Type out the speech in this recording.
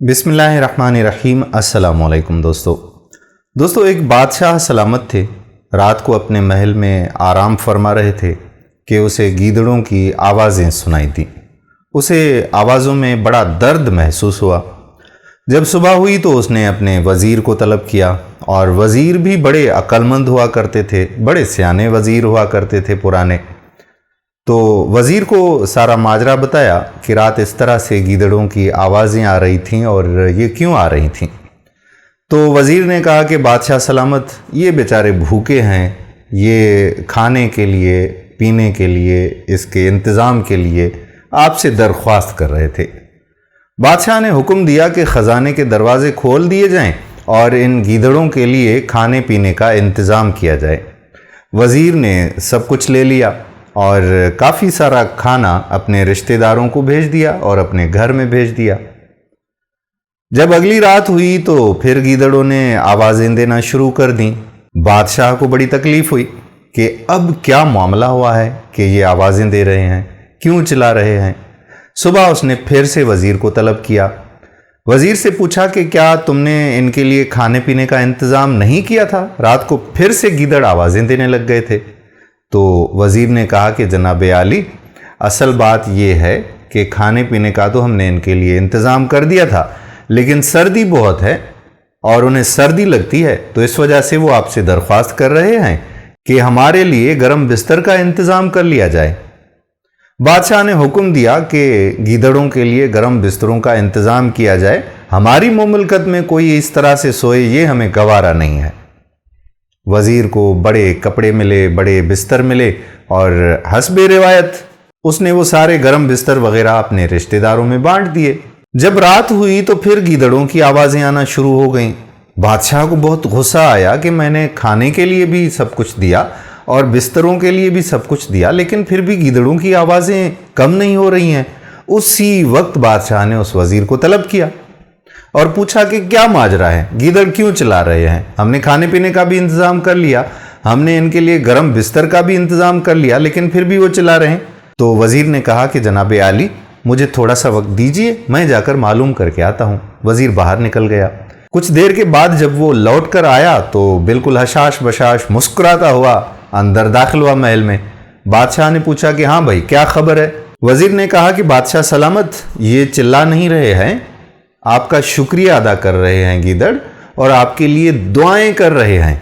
बिस्मिल्लाहिर्रहमानिर्रहीम। अस्सलाम वालेकुम दोस्तों एक बादशाह सलामत थे। रात को अपने महल में आराम फरमा रहे थे कि उसे गीदड़ों की आवाज़ें सुनाई दी। उसे आवाज़ों में बड़ा दर्द महसूस हुआ। जब सुबह हुई तो उसने अपने वज़ीर को तलब किया, और वज़ीर भी बड़े अक्लमंद हुआ करते थे, बड़े सियाने वज़ीर हुआ करते थे पुराने। तो वज़ीर को सारा माजरा बताया कि रात इस तरह से गीदड़ों की आवाज़ें आ रही थीं और ये क्यों आ रही थीं। तो वज़ीर ने कहा कि बादशाह सलामत, ये बेचारे भूखे हैं, ये खाने के लिए, पीने के लिए, इसके इंतज़ाम के लिए आपसे दरख्वास्त कर रहे थे। बादशाह ने हुक्म दिया कि ख़जाने के दरवाज़े खोल दिए जाएं और इन गीदड़ों के लिए खाने पीने का इंतज़ाम किया जाए। वज़ीर ने सब कुछ ले लिया और काफ़ी सारा खाना अपने रिश्तेदारों को भेज दिया और अपने घर में भेज दिया। जब अगली रात हुई तो फिर गीदड़ों ने आवाज़ें देना शुरू कर दी। बादशाह को बड़ी तकलीफ़ हुई कि अब क्या मामला हुआ है कि ये आवाज़ें दे रहे हैं, क्यों चिल्ला रहे हैं। सुबह उसने फिर से वज़ीर को तलब किया। वज़ीर से पूछा कि क्या तुमने इनके लिए खाने पीने का इंतज़ाम नहीं किया था? रात को फिर से गीदड़ आवाज़ें देने लग गए थे। तो वज़ीर ने कहा कि जनाब आली, असल बात यह है कि खाने पीने का तो हमने इनके लिए इंतज़ाम कर दिया था, लेकिन सर्दी बहुत है और उन्हें सर्दी लगती है, तो इस वजह से वो आपसे दरख्वास्त कर रहे हैं कि हमारे लिए गर्म बिस्तर का इंतज़ाम कर लिया जाए। बादशाह ने हुक्म दिया कि गीदड़ों के लिए गर्म बिस्तरों का इंतज़ाम किया जाए। हमारी मुमलकत में कोई इस तरह से सोए, ये हमें गवारा नहीं है। वज़ीर को बड़े कपड़े मिले, बड़े बिस्तर मिले, और हस्बे रिवायत उसने वो सारे गर्म बिस्तर वगैरह अपने रिश्तेदारों में बांट दिए। जब रात हुई तो फिर गीदड़ों की आवाज़ें आना शुरू हो गईं। बादशाह को बहुत गुस्सा आया कि मैंने खाने के लिए भी सब कुछ दिया और बिस्तरों के लिए भी सब कुछ दिया, लेकिन फिर भी गीदड़ों की आवाज़ें कम नहीं हो रही हैं। उसी वक्त बादशाह ने उस वज़ीर को तलब किया और पूछा कि क्या माजरा है, गीदड़ क्यों चिल्ला रहे हैं? हमने खाने पीने का भी इंतज़ाम कर लिया, हमने इनके लिए गर्म बिस्तर का भी इंतज़ाम कर लिया, लेकिन फिर भी वो चिल्ला रहे हैं। तो वज़ीर ने कहा कि जनाब आली, मुझे थोड़ा सा वक्त दीजिए, मैं जाकर मालूम करके आता हूँ। वज़ीर बाहर निकल गया। कुछ देर के बाद जब वो लौट कर आया तो बिल्कुल हशाश बशाश मुस्कुराता हुआ अंदर दाखिल हुआ महल में। बादशाह ने पूछा कि हाँ भाई, क्या खबर है? वज़ीर ने कहा कि बादशाह सलामत, ये चिल्ला नहीं रहे हैं, आपका शुक्रिया अदा कर रहे हैं गीदड़, और आपके लिए दुआएं कर रहे हैं।